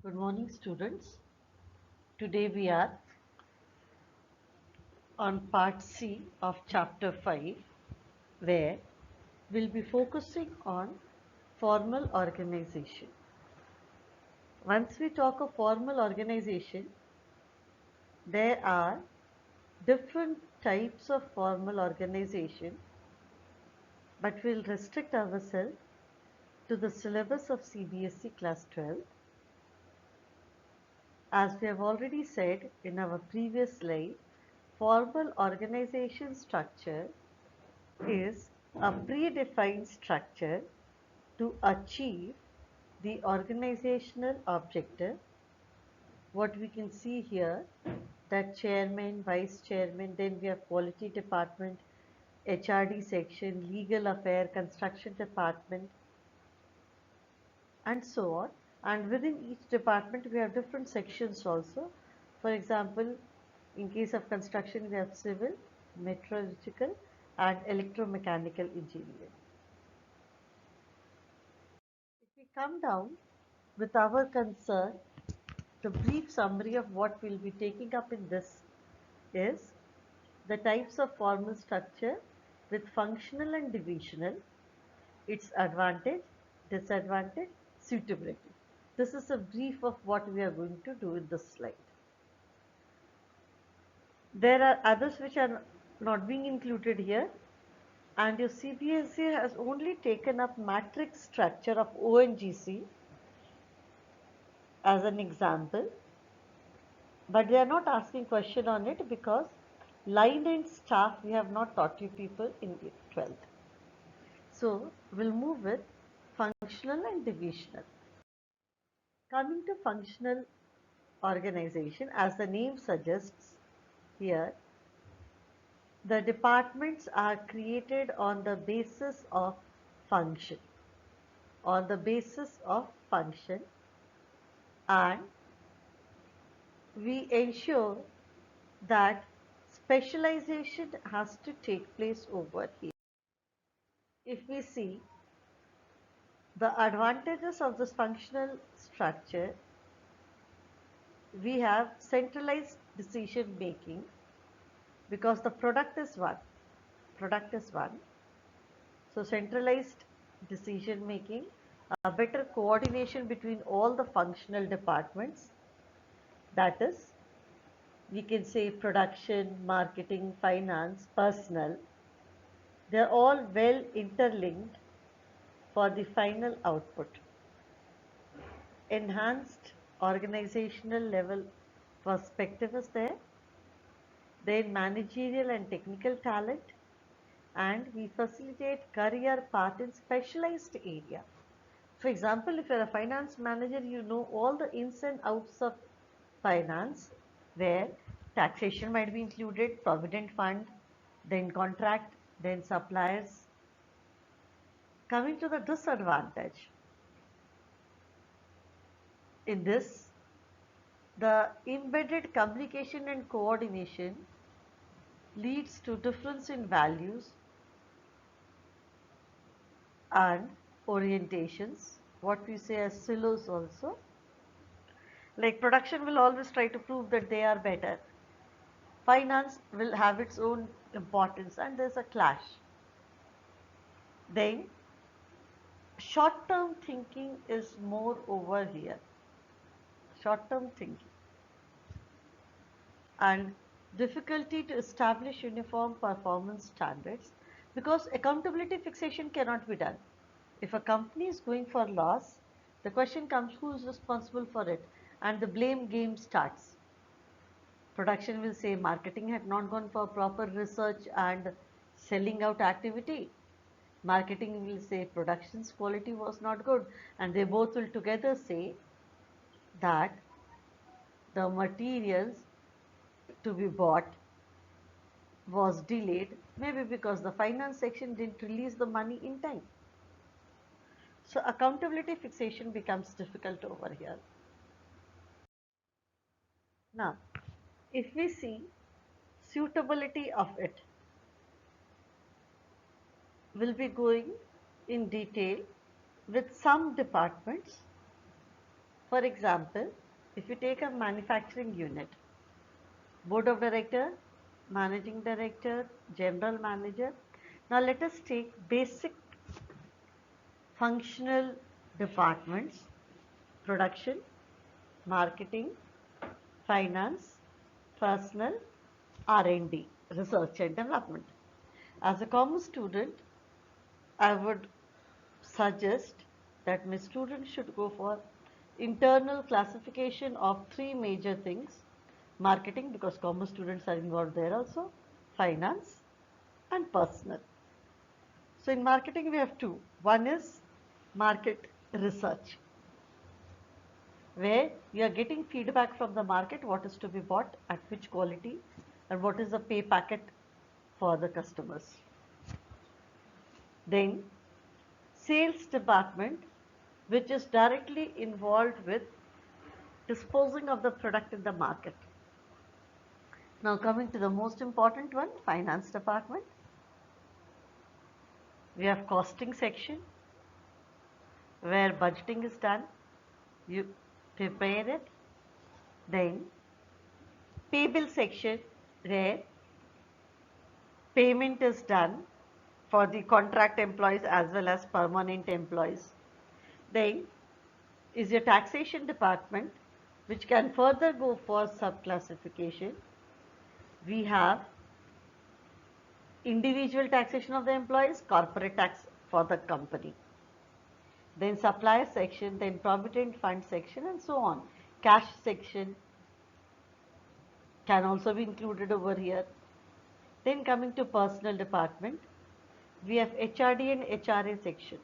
Good morning, students. Today we are on part C of chapter 5, where we'll be focusing on formal organization. Once we talk of formal organization, there are different types of formal organization, but we'll restrict ourselves to the syllabus of CBSE class 12. As we have already said in our previous slide, formal organization structure is a predefined structure to achieve the organizational objective. What we can see here, that chairman, vice chairman, then we have quality department, HRD section, legal affair, construction department, and so on. And within each department, we have different sections also. For example, in case of construction, we have civil, meteorological, and electromechanical engineering. If we come down with our concern, the brief summary of what we'll be taking up in this is the types of formal structure with functional and divisional, its advantage, disadvantage, suitability. This is a brief of what we are going to do in this slide. There are others which are not being included here, and your CBSE has only taken up matrix structure of ONGC as an example, but they are not asking question on it because line and staff we have not taught you people in 12th. So we'll move with functional and divisional. Coming to functional organization, as the name suggests here, the departments are created on the basis of function, on the basis of function, and we ensure that specialization has to take place over here. If we see the advantages of this functional structure, we have centralized decision making because the product is one. Product is one. So centralized decision making, a better coordination between all the functional departments, that is, we can say production, marketing, finance, personnel, they're all well interlinked for the final output. Enhanced organizational level perspective is there, then managerial and technical talent, and we facilitate career path in specialized area. For example, if you're a finance manager, you know all the ins and outs of finance, where taxation might be included, provident fund, then contract, then suppliers. Coming to the disadvantage, in this, the embedded communication and coordination leads to difference in values and orientations, what we say as silos also. Like production will always try to prove that they are better. Finance will have its own importance and there's a clash. Then short-term thinking is more over here. Short-term thinking. And difficulty to establish uniform performance standards because accountability fixation cannot be done. If a company is going for loss, the question comes who is responsible for it, and the blame game starts. Production will say marketing had not gone for proper research and selling out activity. Marketing will say production's quality was not good, and they both will together say that the materials to be bought was delayed, maybe because the finance section didn't release the money in time. So accountability fixation becomes difficult over here. Now, if we see suitability of it, we'll be going in detail with some departments For example, if you take a manufacturing unit, board of director, managing director, general manager. Now let us take basic functional departments: production, marketing, finance, personnel, R&D, research and development. As a commerce student, I would suggest that my students should go for internal classification of three major things: marketing, because commerce students are involved there also, finance and personnel. So in marketing we have two. One is market research, where you are getting feedback from the market, what is to be bought, at which quality, and what is the pay packet for the customers. Then sales department, which is directly involved with disposing of the product in the market. Now coming to the most important one, finance department. We have costing section, where budgeting is done, you prepare it. Then payable section, where payment is done for the contract employees as well as permanent employees. Then is your taxation department, which can further go for subclassification. We have individual taxation of the employees, corporate tax for the company, then supplier section, then provident fund section, and so on. Cash section can also be included over here. Then coming to personnel department, we have HRD and HRA section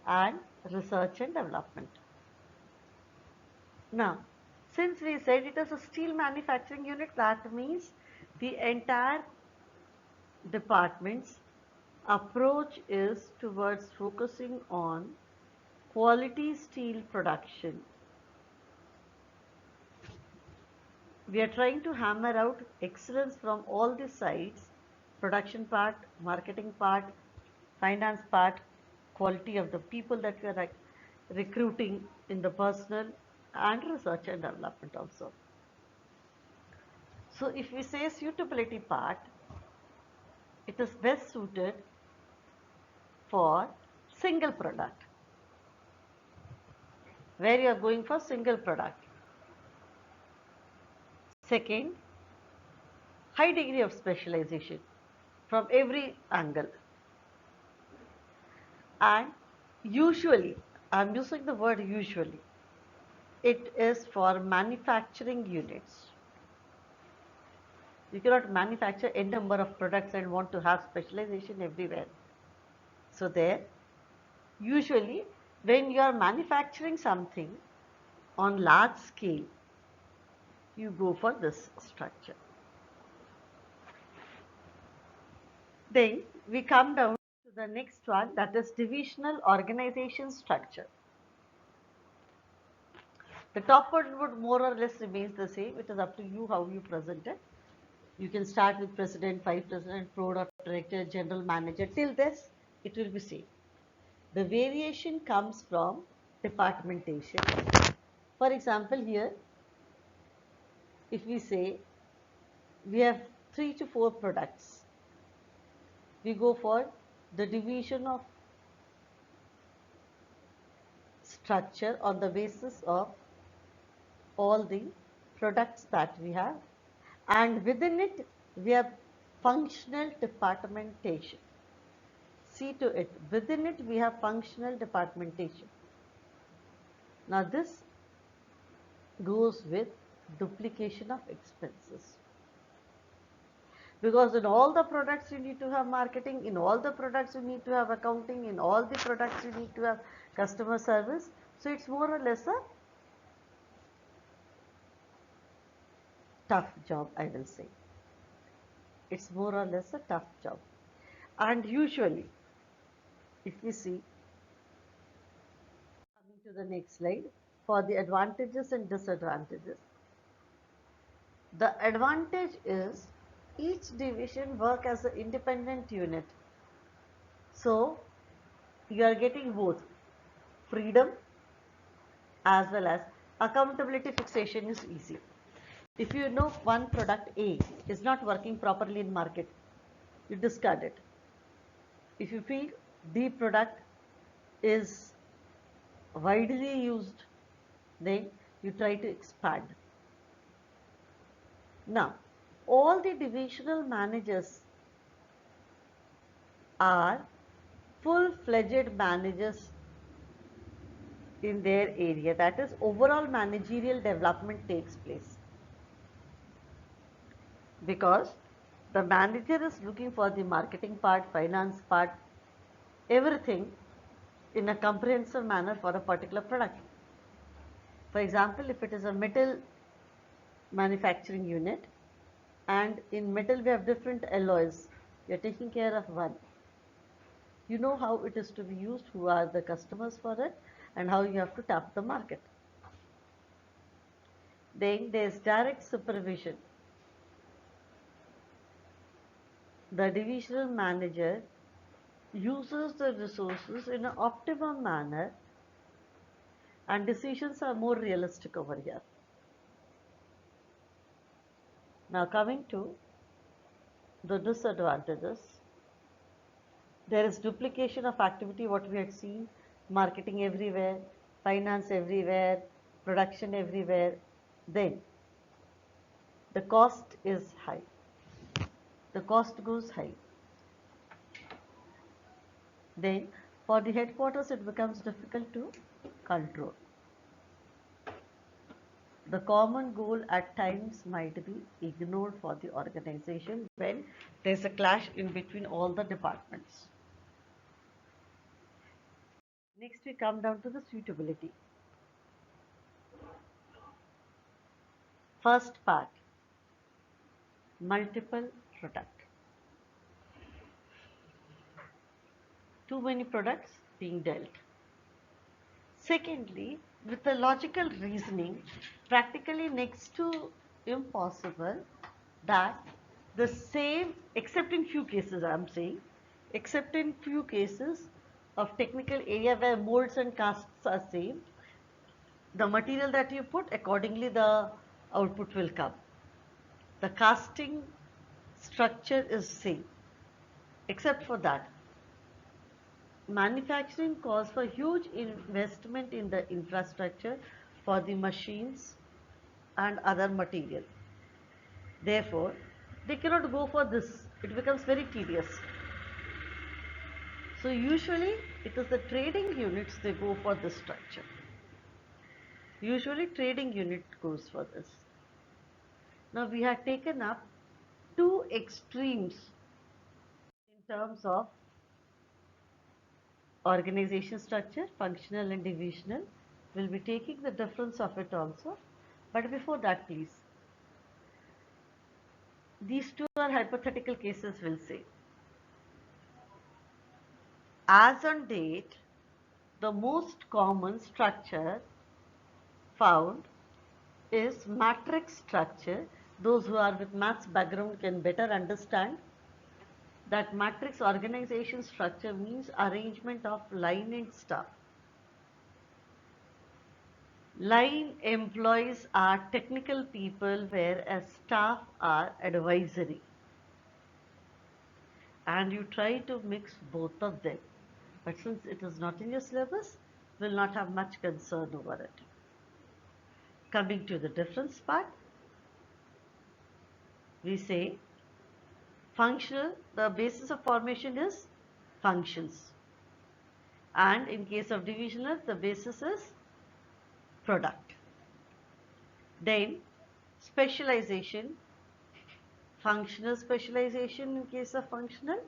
and research and development. Now, since we said it is a steel manufacturing unit, that means the entire department's approach is towards focusing on quality steel production. We are trying to hammer out excellence from all the sides: production part, marketing part, finance part, quality of the people that we are recruiting in the personnel, and research and development also. So if we say suitability part, it is best suited for single product, where you are going for single product. Second, high degree of specialization from every angle. And usually, I am using the word usually, it is for manufacturing units. You cannot manufacture n number of products and want to have specialization everywhere. So there, usually when you are manufacturing something on large scale, you go for this structure. Then we come down to the next one, that is divisional organization structure. The top one would more or less remains the same. It is up to you how you present it. You can start with president, vice president, product director, general manager. Till this, it will be same. The variation comes from departmentation. For example, here, if we say we have 3 to 4 products, we go for the division of structure on the basis of all the products that we have, and within it we have functional departmentation. See to it, within it we have functional departmentation. Now this goes with duplication of expenses, because in all the products you need to have marketing, in all the products you need to have accounting, in all the products you need to have customer service. So it's more or less a tough job, I will say. It's more or less a tough job. And usually, if we see, coming to the next slide, for the advantages and disadvantages. The advantage is each division work as an independent unit. So you are getting both freedom as well as accountability fixation is easy. If you know one product A is not working properly in market, you discard it. If you feel the product is widely used, then you try to expand. Now, all the divisional managers are full-fledged managers in their area. That is, overall managerial development takes place. Because the manager is looking for the marketing part, finance part, everything in a comprehensive manner for a particular product. For example, if it is a metal manufacturing unit, and in metal we have different alloys, you are taking care of one. You know how it is to be used, who are the customers for it, and how you have to tap the market. Then there is direct supervision. The divisional manager uses the resources in an optimum manner, and decisions are more realistic over here. Now coming to the disadvantages, there is duplication of activity, what we had seen, marketing everywhere, finance everywhere, production everywhere. Then the cost is high. The cost goes high. Then for the headquarters it becomes difficult to control. The common goal at times might be ignored for the organization when there's a clash in between all the departments. Next we come down to the suitability. First part, multiple product. Too many products being dealt. Secondly, with the logical reasoning, practically next to impossible that the same, except in few cases I am saying, except in few cases of technical area where molds and casts are same, the material that you put, accordingly the output will come. The casting structure is same. Except for that, manufacturing calls for huge investment in the infrastructure for the machines and other material. Therefore, they cannot go for this. It becomes very tedious. So usually it is the trading units, they go for this structure. Usually trading unit goes for this. Now we have taken up two extremes in terms of organization structure, functional and divisional. We'll be taking the difference of it also. But before that, please, these two are hypothetical cases, we'll say. As on date, the most common structure found is matrix structure. Those who are with maths background can better understand that matrix organization structure means arrangement of line and staff. Line employees are technical people, whereas staff are advisory. And you try to mix both of them. But since it is not in your syllabus, will not have much concern over it. Coming to the difference part, we say functional, the basis of formation is functions. And in case of divisional, the basis is product. Then specialization, functional specialization in case of functional,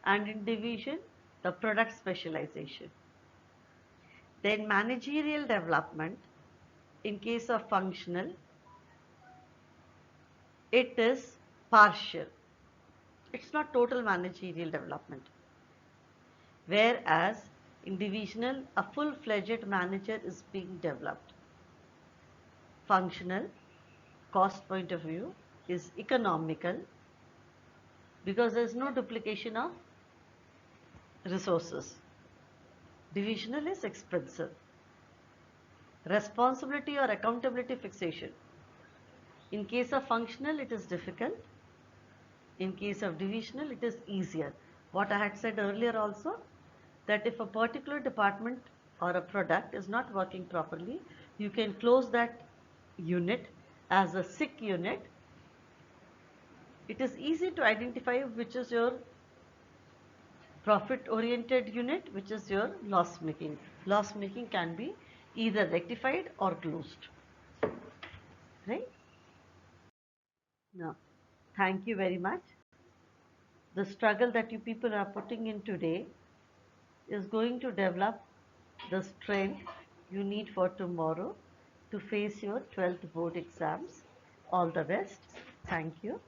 and in division, the product specialization. Then managerial development, in case of functional, it is partial. It's not total managerial development. Whereas in divisional, a full-fledged manager is being developed. Functional, cost point of view, is economical because there is no duplication of resources. Divisional is expensive. responsibility or accountability fixation. In case of functional, it is difficult. In case of divisional, it is easier. What I had said earlier also, that if a particular department or a product is not working properly, you can close that unit as a sick unit. It is easy to identify which is your profit oriented unit, which is your loss making. Loss making can be either rectified or closed, right? Now, thank you very much. The struggle that you people are putting in today is going to develop the strength you need for tomorrow to face your 12th board exams. All the best. Thank you.